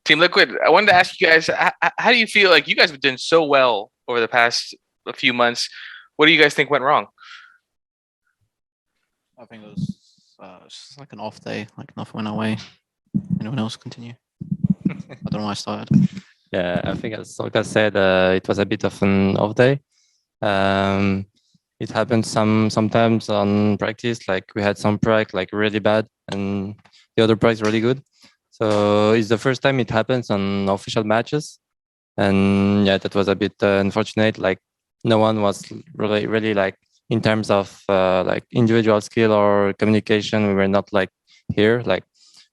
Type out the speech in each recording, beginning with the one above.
Team Liquid, I wanted to ask you guys, how do you feel? Like, you guys have done so well over the past few months. What do you guys think went wrong? I think it was just like an off day, like nothing went our way. Anyone else continue? I don't know why I started. Yeah, I think as soulcas said, it was a bit of an off day. It happens sometimes on practice, like we had some prac like really bad and the other prac really good. So it's the first time it happens on official matches. And yeah, that was a bit unfortunate. Like no one was really like in terms of like individual skill or communication, we were not like here. Like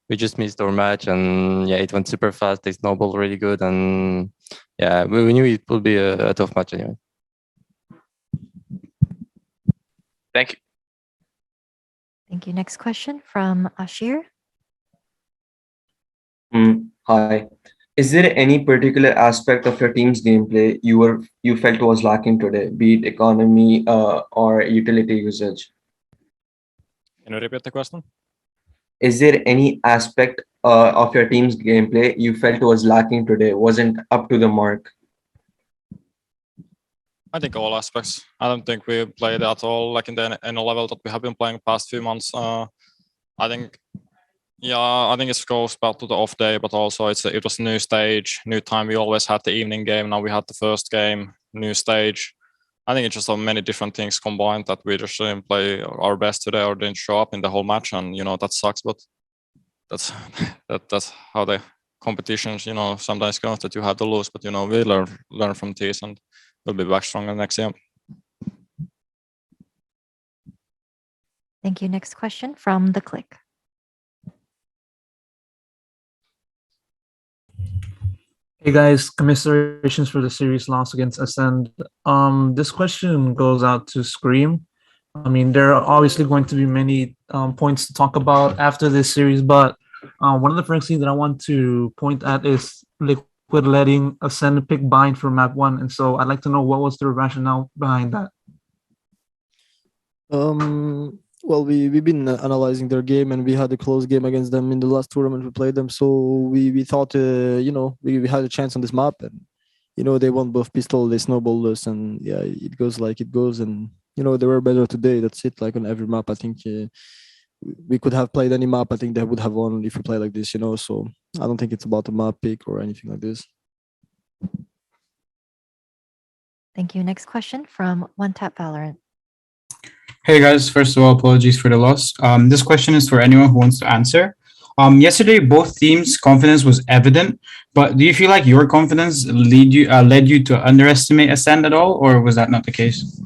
we just missed our match and yeah, it went super fast. They snowballed really good. And yeah, we knew it would be a tough match anyway. Thank you. Thank you. Next question from Ashir. Hi. Is there any particular aspect of your team's gameplay you felt was lacking today, be it economy or utility usage? Can you repeat the question? Is there any aspect of your team's gameplay you felt was lacking today, wasn't up to the mark? I think all aspects. I don't think we played at all like in the NL level that we have been playing past few months. I think it goes back to the off day, but also it was a new stage, new time. We always had the evening game. Now we had the first game, new stage. I think it's just so many different things combined that we just didn't play our best today or didn't show up in the whole match, and that sucks. But that's how the competitions sometimes goes, that you have to lose. But we learn from this, and we'll be back stronger next year. Thank you. Next question from The Click. Hey guys, commiserations for the series loss against Acend. This question goes out to ScreaM. I mean, there are obviously going to be many points to talk about after this series, but one of the first things that I want to point at is Liquid letting Acend pick bind for map 1, and so I'd like to know what was the rationale behind that. Well, we've been analyzing their game, and we had a close game against them in the last tournament we played them. So we thought, we had a chance on this map, and they won both pistol, they snowballed us, and yeah, it goes like it goes. And they were better today. That's it. Like on every map, I think we could have played any map. I think they would have won if we play like this. So I don't think it's about a map pick or anything like this. Thank you. Next question from One Tap Valorant. Hey guys, first of all, apologies for the loss. This question is for anyone who wants to answer. Yesterday, both teams' confidence was evident, but do you feel like your confidence led you to underestimate Acend at all, or was that not the case?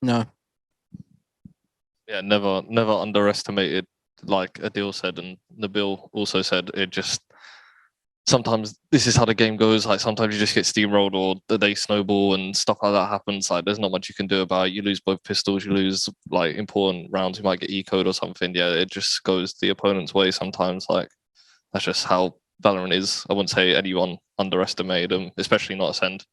No. Yeah, never underestimated. Like Adil said, and Nabil also said, it just sometimes this is how the game goes. Like sometimes you just get steamrolled or they snowball and stuff like that happens. Like there's not much you can do about it. You lose both pistols, you lose like important rounds, you might get eco'd or something. Yeah, it just goes the opponent's way sometimes. Like that's just how Valorant is. I wouldn't say anyone underestimated them, especially not Acend.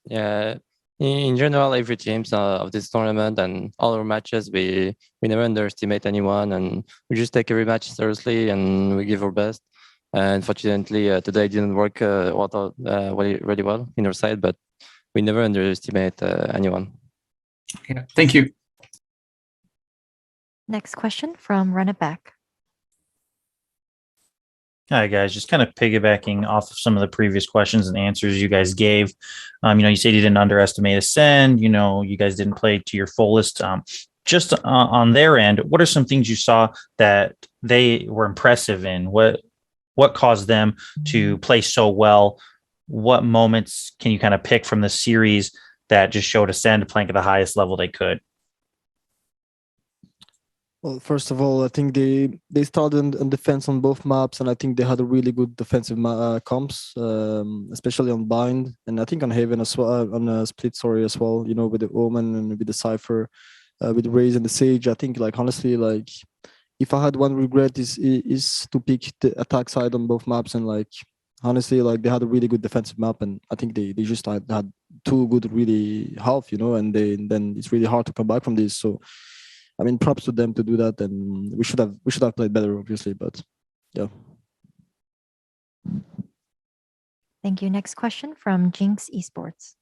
Yeah, in general, every teams of this tournament and all our matches, we never underestimate anyone, and we just take every match seriously and we give our best. Unfortunately, today didn't work really well in our side, but we never underestimate anyone. Yeah, thank you. Next question from Run It Back. Hi guys, just kind of piggybacking off of some of the previous questions and answers you guys gave. You said you didn't underestimate Acend. You guys didn't play to your fullest. Just on their end, what are some things you saw that they were impressive in? What caused them to play so well? What moments can you kind of pick from the series that just showed Acend playing at the highest level they could? Well, first of all, I think they started on defense on both maps, and I think they had a really good defensive comps, especially on bind, and I think on Haven as well, on split story as well. With the Omen and with the Cypher, with the Raze and the Sage. I think, like honestly, like if I had one regret is to pick the attack side on both maps, and like honestly, like they had a really good defensive map, and I think they just had two good really half, and then it's really hard to come back from this. So. I mean, props to them to do that, and we should have played better, obviously, but yeah. Thank you. Next question from Jinx Esports.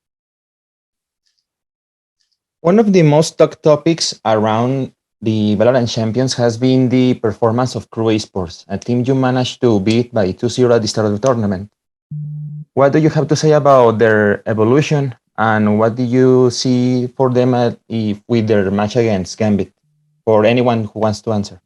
One of the most talked topics around the Valorant Champions has been the performance of Crew Esports, a team you managed to beat by 2-0 at the start of the tournament. What do you have to say about their evolution, and what do you see for them with their match against Gambit? For anyone who wants to answer.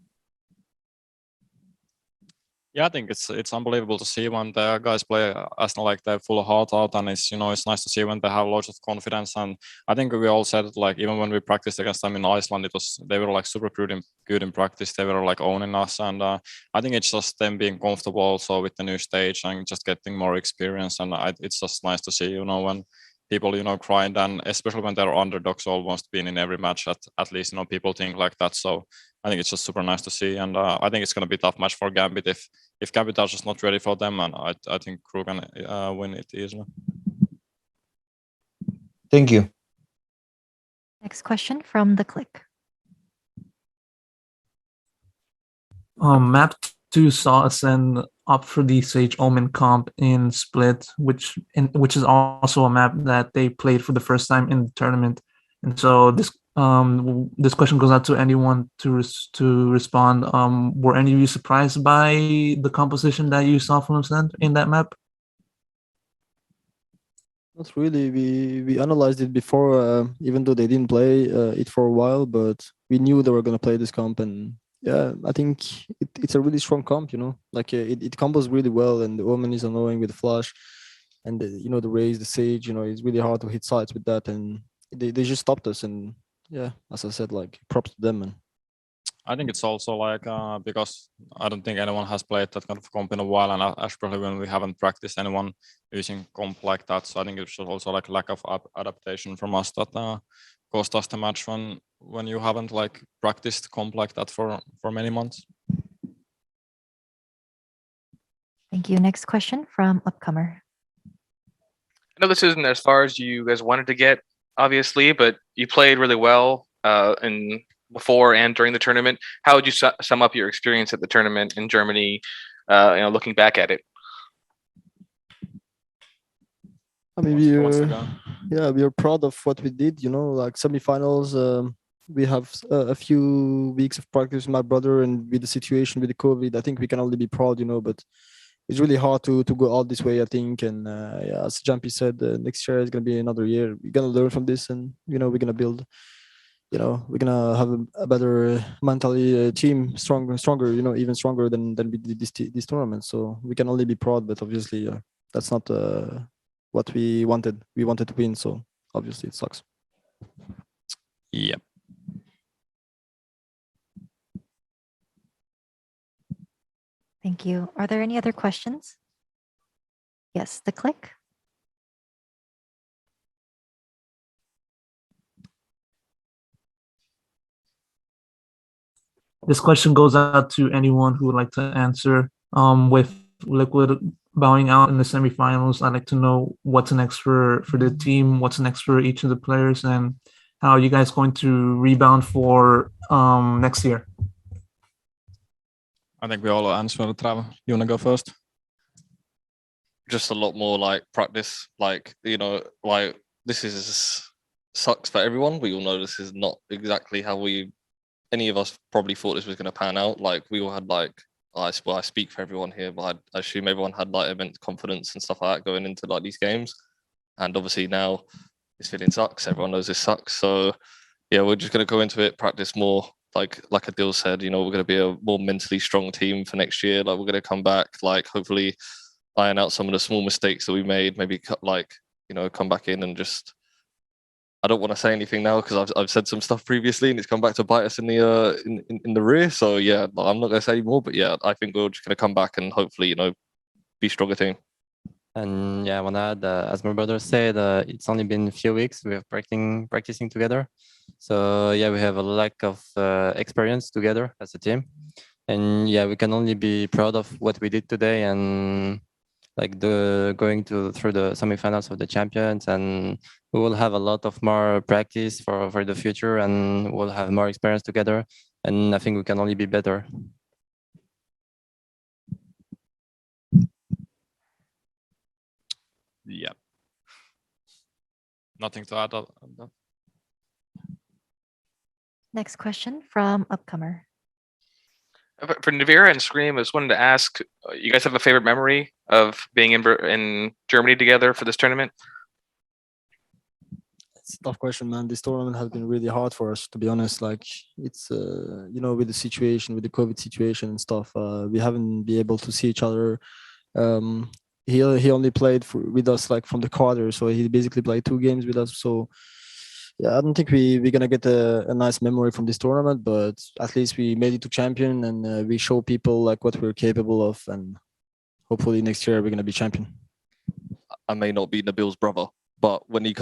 Yeah, I think it's unbelievable to see when the guys play as like they're full of heart out, and it's it's nice to see when they have lots of confidence. And I think we all said like even when we practiced against them in Iceland, they were like super good in practice. They were like owning us, and I think it's just them being comfortable also with the new stage and just getting more experience. And it's just nice to see when people grind, and especially when they're underdogs, almost being in every match at least people think like that. So I think it's just super nice to see, and I think it's going to be a tough match for Gambit if Gambit are just not ready for them, and I think Crew can win it easily. Thank you. Next question from The Click. Map 2 saw Ascend up for the Sage Omen comp in Split, which is also a map that they played for the first time in the tournament. And so this question goes out to anyone to respond. Were any of you surprised by the composition that you saw from Ascend in that map? Not really. We analyzed it before, even though they didn't play it for a while, but we knew they were gonna play this comp, and yeah, I think it's a really strong comp. Like it combos really well, and the Omen is annoying with the flash, and the Raze, the Sage. It's really hard to hit sides with that, and they just stopped us. And yeah, as I said, like props to them, man. I think it's also like because I don't think anyone has played that kind of comp in a while, and especially when we haven't practiced anyone using comp like that. So I think it's also like lack of adaptation from us that cost us the match when you haven't like practiced comp like that for many months. Thank you. Next question from Upcomer. I know this isn't as far as you guys wanted to get, obviously, but you played really well in before and during the tournament. How would you sum up your experience at the tournament in Germany, looking back at it? I mean, we are proud of what we did. Like semifinals. We have a few weeks of practice with my brother, and with the situation with the COVID, I think we can only be proud. But it's really hard to go out this way, I think. And yeah, as Jamppi said, next year is gonna be another year. We're gonna learn from this, and we're gonna build. We're gonna have a better mentally team, stronger. Even stronger than we did this tournament. So we can only be proud. But obviously, that's not what we wanted. We wanted to win, so obviously it sucks. Yep. Thank you. Are there any other questions? Yes, The Click. This question goes out to anyone who would like to answer. With Liquid bowing out in the semifinals, I'd like to know what's next for the team, what's next for each of the players, and how are you guys going to rebound for next year? I think we all answer the Trav. You wanna go first? Just a lot more like practice, like like this sucks for everyone. We all know this is not exactly how any of us probably thought this was going to pan out. Like we all had like I speak for everyone here, but I assume everyone had like immense confidence and stuff like that going into like these games. And obviously now this feeling sucks. Everyone knows this sucks. So yeah, we're just going to go into it, practice more. Like Adil said, we're going to be a more mentally strong team for next year. Like we're going to come back, like hopefully iron out some of the small mistakes that we made. Maybe come back in and just. I don't want to say anything now because I've said some stuff previously and it's come back to bite us in the rear. So yeah, I'm not going to say more. But yeah, I think we're just going to come back and hopefully be stronger team. And yeah, I want to add, as my brother said, it's only been a few weeks. We have practicing together. So yeah, we have a lack of experience together as a team. And yeah, we can only be proud of what we did today and like going through the semifinals of the champions, and we will have a lot of more practice for the future, and we'll have more experience together. And I think we can only be better. Yeah. Nothing to add on that. Next question from Upcomer. For Nivera and ScreaM, I just wanted to ask, you guys have a favorite memory of being in Germany together for this tournament? It's a tough question, man. This tournament has been really hard for us, to be honest. Like it's you know, with the situation, with the COVID situation and stuff, we haven't been able to see each other. He only played with us like from the quarter, so he basically played 2 games with us. So yeah, I don't think we're gonna get a nice memory from this tournament, but at least we made it to champion, and we show people like what we're capable of, and hopefully next year we're gonna be champion. I may not be Nabil's brother, but when he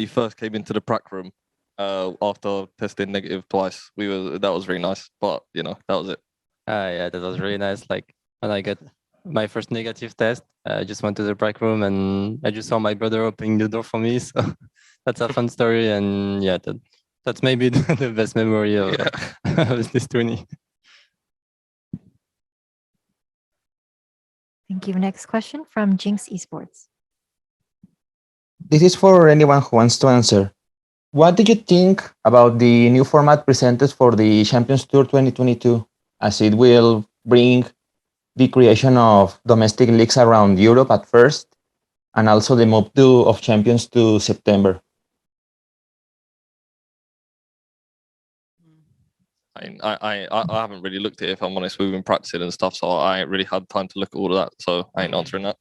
first came into the prac room, after testing negative twice, that was very nice. But you know, that was it. Yeah, that was really nice. Like when I got my first negative test, I just went to the break room and I just saw my brother opening the door for me. So that's a fun story, and yeah, that's maybe the best memory of, of this tourney. Thank you. Next question from Jinx Esports. This is for anyone who wants to answer. What do you think about the new format presented for the Champions Tour 2022, as it will bring the creation of domestic leagues around Europe at first, and also the move of Champions to September? I haven't really looked at it, if I'm honest. We've been practicing and stuff, so I ain't really had time to look at all of that. So I ain't answering that.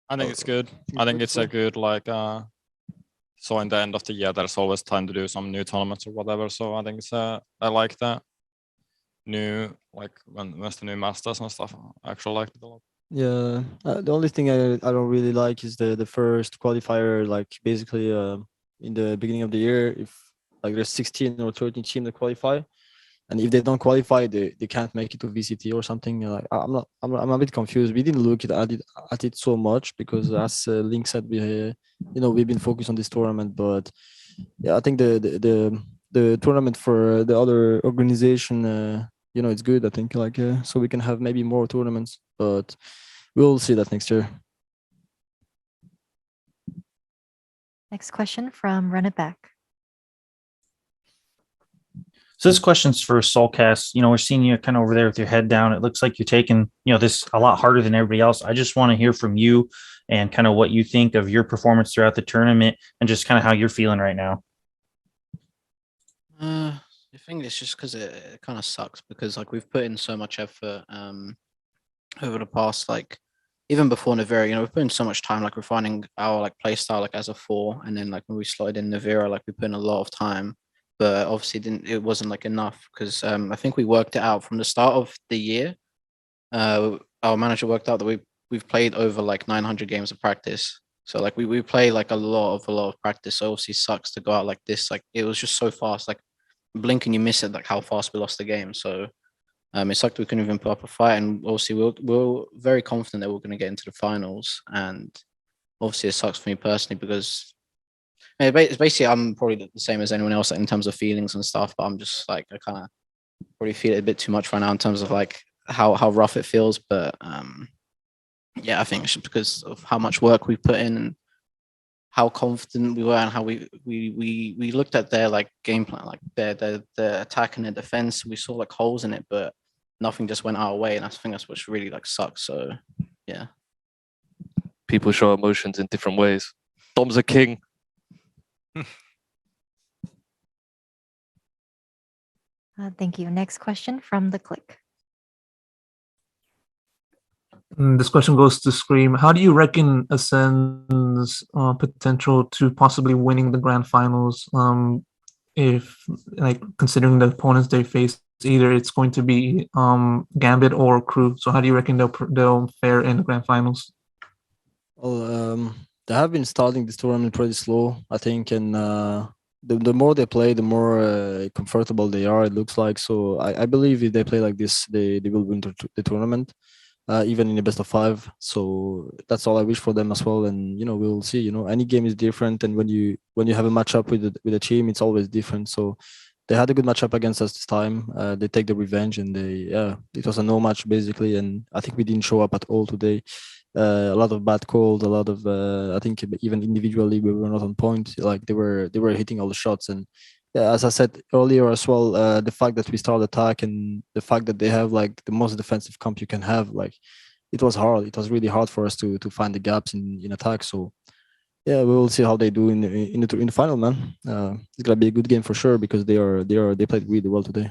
I think it's good. I think it's a good so in the end of the year, there's always time to do some new tournaments or whatever. So I think it's I like that new, like when's the new Masters and stuff. I actually like it a lot. Yeah, the only thing I don't really like is the first qualifier, like basically in the beginning of the year, if like there's 16 or 13 teams that qualify, and if they don't qualify, they can't make it to VCT or something. Like I'm a bit confused. We didn't look at it so much because, as Link said, we've been focused on this tournament. But yeah, I think the tournament for the other organization, it's good. I think so we can have maybe more tournaments, but we'll see that next year. Next question from Run It Back. So this question's for soulcas. We're seeing you kind of over there with your head down. It looks like you're taking, this a lot harder than everybody else. I just want to hear from you and kind of what you think of your performance throughout the tournament and just kind of how you're feeling right now. I think it's just because it kind of sucks because we've put in so much effort over the past even before Nivera, we've put in so much time refining our play style as a 4, and then when we slotted in Nivera, we put in a lot of time. But obviously it wasn't enough because I think we worked it out from the start of the year. Our manager worked out that we've played over 900 games of practice. So we play a lot of practice. So obviously it sucks to go out like this. It was just so fast. Blink and you miss it. How fast we lost the game. So it sucked we couldn't even put up a fight. And obviously we're very confident that we're going to get into the finals. And obviously it sucks for me personally because. It's basically, I'm probably the same as anyone else in terms of feelings and stuff, but I'm just I kind of probably feel it a bit too much right now in terms of how rough it feels. But yeah, I think it's just because of how much work we put in and how confident we were and how we looked at their game plan, their attack and their defense. We saw holes in it, but nothing just went our way, and I think that's what's really sucks. So yeah, People show emotions in different ways. Dom's a king. Thank you. Next question from The Click. This question goes to ScreaM. How do you reckon Ascend's potential to possibly winning the grand finals? If considering the opponents they face, either it's going to be Gambit or Crew. So how do you reckon they'll fare in the grand finals? Well, they have been starting this tournament pretty slow, I think, and the more they play, the more comfortable they are, it looks like. So I believe if they play like this, they will win the tournament, even in the best of 5. So that's all I wish for them as well. And we'll see. Any game is different, and when you have a matchup with a team, it's always different. So they had a good matchup against us this time. They take the revenge, and it was a no match basically. And I think we didn't show up at all today. A lot of bad calls, a lot of I think even individually we were not on point. Like they were hitting all the shots, and yeah, as I said earlier as well, the fact that we started attack and the fact that they have like the most defensive comp you can have, like it was hard. It was really hard for us to find the gaps in attack. So yeah, we will see how they do in the final, man. It's gonna be a good game for sure because they played really well today.